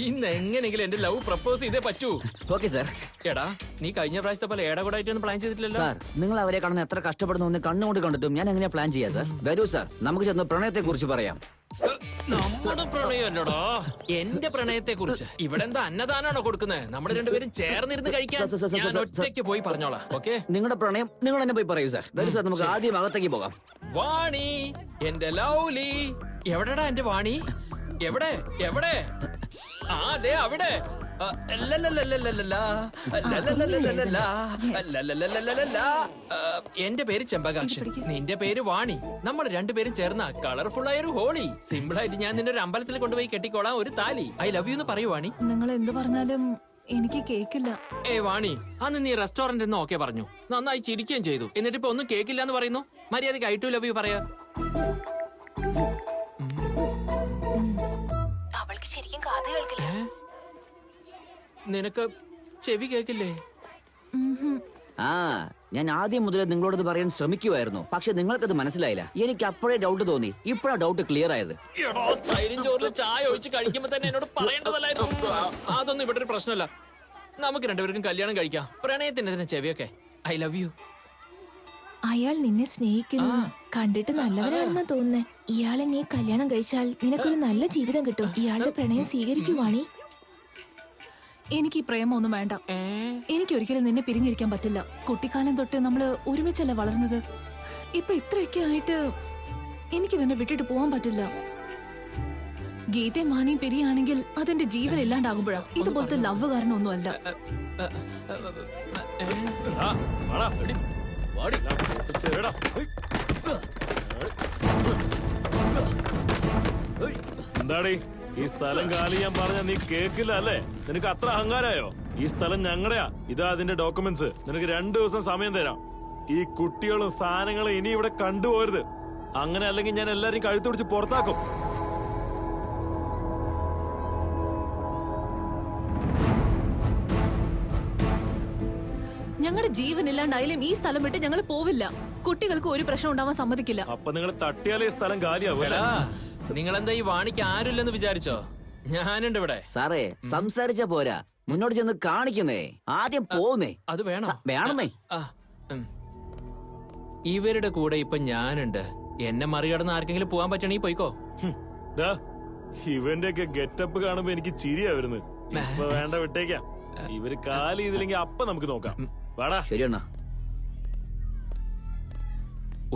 ഇന്ന് എങ്ങനെയെങ്കിലും എന്റെ ലവ് പ്രപ്പോസ് ചെയ്തേ പറ്റൂ. Okay sir. എടാ നീ കഴിഞ്ഞ പ്രാവശ്യത്തെ പോലെ ഏടകൂടായിട്ടൊന്നും പ്ലാൻ ചെയ്തിട്ടില്ലല്ലോ. സാർ, നിങ്ങൾ അവരെ കാണുന്ന എത്ര കഷ്ടപ്പെടുന്നു കണ്ണുകൊണ്ട് കണ്ടിട്ടും ഞാൻ എങ്ങനെയാ പ്ലാൻ ചെയ്യാ സാർ? വരൂ സാർ, നമുക്ക് ചെന്ന് പ്രണയത്തെ കുറിച്ച് പറയാം. നമ്മുടെ പ്രണയമല്ലടാ, എന്റെ പ്രണയത്തെ കുറിച്ച്. ഇവിടെ എന്താ അന്നദാനാണോ കൊടുക്കുന്നത്? നമ്മൾ രണ്ടുപേരും ചേർന്നിരുന്ന് കഴിക്കാൻ. ഞാൻ ഒറ്റയ്ക്ക് പോയി പറഞ്ഞോളാം. ഓക്കെ, നിങ്ങളുടെ പ്രണയം നിങ്ങൾ തന്നെ പോയി പറയൂ സാർ. വരൂ സാർ, നമുക്ക് ആദ്യം അകത്തേക്ക് പോകാം. വാണി, എന്റെ ലൗലി. എവിടെടാ എന്റെ വാണി? എവിടെ എവിടെ? ആ അതെ അവിടെ. എന്റെ പേര് ചെമ്പകാക്ഷൻ, നിന്റെ പേര് വാണി. നമ്മൾ രണ്ടുപേരും ചേർന്ന കളർഫുൾ ആയ ഒരു ഹോളി. സിമ്പിൾ ആയിട്ട് ഞാൻ നിന്റെ ഒരു അമ്പലത്തിൽ കൊണ്ടുപോയി കെട്ടിക്കോളാം ഒരു താലി. ഐ ലവ് യു എന്ന് പറയൂ വാണി. നിങ്ങൾ എന്ത് പറഞ്ഞാലും എനിക്ക് കേക്കില്ല. വാണി, അന്ന് നീ റെസ്റ്റോറന്റ് എന്ന് ഓക്കെ പറഞ്ഞു, നന്നായി ചിരിക്കുകയും ചെയ്തു. എന്നിട്ട് ഇപ്പൊ ഒന്നും കേക്കില്ല എന്ന് പറയുന്നു. മര്യാദക്ക് ഐ ടു ലവ് യു പറയാ. അവൾക്ക് ശരിക്കും കാത് കേൾക്കില്ല. നിനക്ക് ചെവി കേക്കില്ലേ? ആ, ഞാൻ ആദ്യം മുതൽ നിങ്ങളോട് പറയാൻ ശ്രമിക്കുമായിരുന്നു, പക്ഷെ നിങ്ങൾക്കത് മനസ്സിലായില്ല. എനിക്ക് അപ്പോഴേ ഡൗട്ട് തോന്നി, ഇപ്പോഴാ ഡൗട്ട് ക്ലിയർ ആയത്. തൈരും ചോറിൽ ചായ ഒഴിച്ച് കഴിക്കുമ്പോ തന്നെ എന്നോട് പറയേണ്ടതല്ലായിരുന്നു. അതൊന്നും ഇവിടെ ഒരു പ്രശ്നമല്ല. നമുക്ക് രണ്ടുപേർക്കും കല്യാണം കഴിക്കാം. പ്രണയത്തിന് ചെവിയൊക്കെ. I love you. അയാൾ നിന്നെ സ്നേഹിക്കുന്നു, കണ്ടിട്ട് നല്ലവനാണെന്ന് തോന്നുന്നേ. ഇയാളെ നീ കല്യാണം കഴിച്ചാൽ നിനക്കൊരു നല്ല ജീവിതം കിട്ടും. ഇയാളുടെ പ്രണയം സ്വീകരിക്കുവാണി. എനിക്ക് ഈ പ്രേമൊന്നും വേണ്ട. എനിക്ക് ഒരിക്കലും നിന്നെ പിരിഞ്ഞിരിക്കാൻ പറ്റില്ല. കുട്ടിക്കാലം തൊട്ട് നമ്മള് ഒരുമിച്ചല്ല വളർന്നത്. ഇപ്പൊ ഇത്രയൊക്കെ ആയിട്ട് എനിക്ക് നിന്നെ വിട്ടിട്ട് പോവാൻ പറ്റില്ല. ഗീതയും മാനിയും പിരിയാണെങ്കിൽ അതെന്റെ ജീവൻ ഇല്ലാണ്ടാകുമ്പോഴാ. ഇതുപോലത്തെ ലവ് കാരണമൊന്നുമല്ല. എന്താടി ഈ സ്ഥലം കാലി ഞാൻ പറഞ്ഞ നീ കേക്കില്ല അല്ലേ? നിനക്ക് അത്ര അഹങ്കാരായോ? ഈ സ്ഥലം ഞങ്ങളുടെയാ. ഇതാ അതിന്റെ ഡോക്യുമെന്റ്സ്. നിനക്ക് 2 ദിവസം സമയം തരാം. ഈ കുട്ടികളും സാധനങ്ങളും ഇനി ഇവിടെ കണ്ടുപോകരുത്. അങ്ങനെ അല്ലെങ്കിൽ ഞാൻ എല്ലാരും കഴുത്തുപിടിച്ച് പുറത്താക്കും. ഞങ്ങളുടെ ജീവൻ ഇല്ലാണ്ടായാലും ഈ സ്ഥലം വിട്ട് ഞങ്ങൾ പോവില്ല. കുട്ടികൾക്ക് ഒരു പ്രശ്നം ഉണ്ടാവാൻ സമ്മതിക്കില്ല. അപ്പൊ നിങ്ങൾ തട്ടിയാലേ ഈ സ്ഥലം കാലിയാവും. നിങ്ങളെന്താ ഈ വാണിക്ക് ആരുമില്ലെന്ന് വിചാരിച്ചോ? ഞാനുണ്ട് ഇവിടെ. സാറേ, സംസാരിച്ച പോരാ, മുന്നോട്ട് ചെന്ന് കാണിക്കുന്നേ. ആദ്യം പോന്നേ. അത് വേണോ? വേണമെന്നേ. ഇവരുടെ കൂടെ ഇപ്പൊ ഞാനുണ്ട്. എന്നെ മറികടന്ന് ആർക്കെങ്കിലും പോവാൻ പറ്റണെങ്കിൽ പോയിക്കോ. ഇവന്റെ ഒക്കെ ഗെറ്റപ്പ് കാണുമ്പോ എനിക്ക് ചിരിയാ വരുന്നത്. ഇപ്പൊ വേണ്ട, വിട്ടേക്കാം. ഇവര് കാലി ചെയ്തില്ലെങ്കിൽ അപ്പൊ നമുക്ക് നോക്കാം. വാടാ. ശരിയെണ്ണ.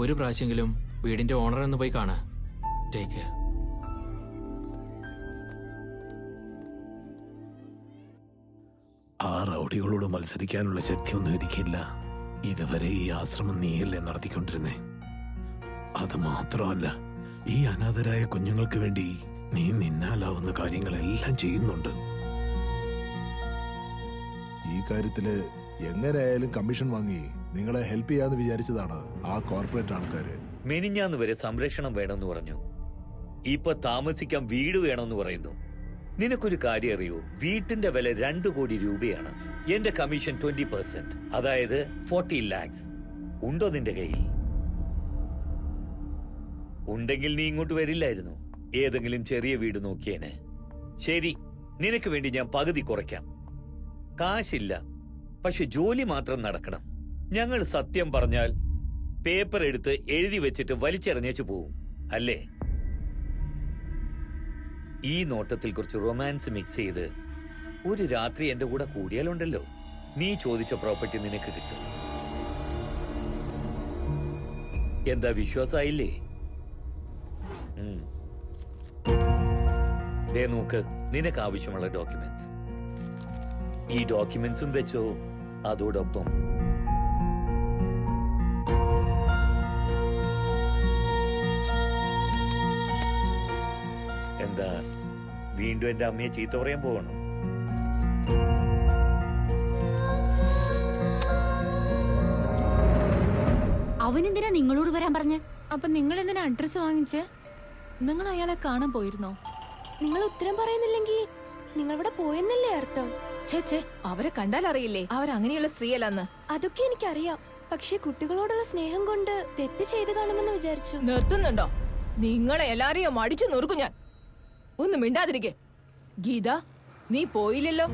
ഒരു പ്രാവശ്യെങ്കിലും വീടിന്റെ ഓണർ എന്ന് പോയി കാണാ. Take care. ആ റൗഡികളോട് മത്സരിക്കാനുള്ള ശക്തിയൊന്നും എനിക്കില്ല. ഇതുവരെ ഈ ആശ്രമം നീയല്ലേ നടത്തിക്കൊണ്ടിരുന്നേ. അത് മാത്രമല്ല, ഈ അനാഥരായ കുഞ്ഞുങ്ങൾക്ക് വേണ്ടി നീ നിന്നാലാവുന്ന കാര്യങ്ങളെല്ലാം ചെയ്യുന്നുണ്ട്. ഈ കാര്യത്തില് എങ്ങനെയായാലും കമ്മീഷൻ വാങ്ങി നിങ്ങളെ ഹെൽപ്പ് ചെയ്യാന്ന് വിചാരിച്ചതാണ് ആ കോർപ്പറേറ്റ് ആൾക്കാര്. മെനിഞ്ഞാന്ന് വരെ സംരക്ഷണം വേണമെന്ന് പറഞ്ഞു. ഇപ്പൊ താമസിക്കാൻ വീട് വേണമെന്ന് പറയുന്നു. നിനക്കൊരു കാര്യം അറിയോ? വീട്ടിന്റെ വില 2 കോടി രൂപയാണ്. എന്റെ കമ്മീഷൻ 20%, അതായത് 40 lakhs. ഉണ്ടോ നിന്റെ കയ്യിൽ? ഉണ്ടെങ്കിൽ നീ ഇങ്ങോട്ട് വരില്ലായിരുന്നു. ഏതെങ്കിലും ചെറിയ വീട് നോക്കിയേനെ. ശരി, നിനക്ക് വേണ്ടി ഞാൻ പകുതി കുറയ്ക്കാം. കാശില്ല, പക്ഷെ ജോലി മാത്രം നടക്കണം. ഞങ്ങൾ സത്യം പറഞ്ഞാൽ പേപ്പർ എടുത്ത് എഴുതി വെച്ചിട്ട് വലിച്ചെറിഞ്ഞേച്ചു പോവും, അല്ലേ? ഈ നോട്ടത്തിൽ കുറച്ച് റൊമാൻസ് മിക്സ് ചെയ്ത് ഒരു രാത്രി എന്റെ കൂടെ കൂടിയാലുണ്ടല്ലോ, നീ ചോദിച്ച പ്രോപ്പർട്ടി നിനക്ക് കിട്ടും. എന്താ, വിശ്വാസായില്ലേ? ദേ നോക്ക്, നിനക്ക് ആവശ്യമുള്ള ഡോക്യുമെന്റ്സ്. ഈ ഡോക്യുമെന്റ്സും വെച്ചോ. അതോടൊപ്പം എന്താ, വീണ്ടും എന്റെ അമ്മയെ ചീത്ത പറയാൻ പോകണോ? അവനെന്തിനാ നിങ്ങളോട് വരാൻ പറഞ്ഞ്? അപ്പൊ നിങ്ങൾ എന്തിനാ അഡ്രസ് വാങ്ങിച്ചേ? നിങ്ങൾ അയാളെ കാണാൻ പോയിരുന്നോ? നിങ്ങൾ ഉത്തരം പറയുന്നില്ലെങ്കിൽ നിങ്ങൾ ഇവിടെ പോയെന്നല്ലേ അർത്ഥം? ചേച്ചേ, അവരെ കണ്ടാൽ അറിയില്ലേ അവരങ്ങനെയുള്ള സ്ത്രീയല്ലെന്ന്? അതൊക്കെ എനിക്കറിയാം, പക്ഷെ കുട്ടികളോടുള്ള സ്നേഹം കൊണ്ട് തെറ്റ് ചെയ്ത് കാണുമെന്ന് വിചാരിച്ചു. നിർത്തുന്നുണ്ടോ? നിങ്ങളെ എല്ലാരെയും അടിച്ചു നോർക്കും ഞാൻ. ഒന്നും മിണ്ടാതിരിക്കെ. ഗീത, നീ പോയില്ലല്ലോ.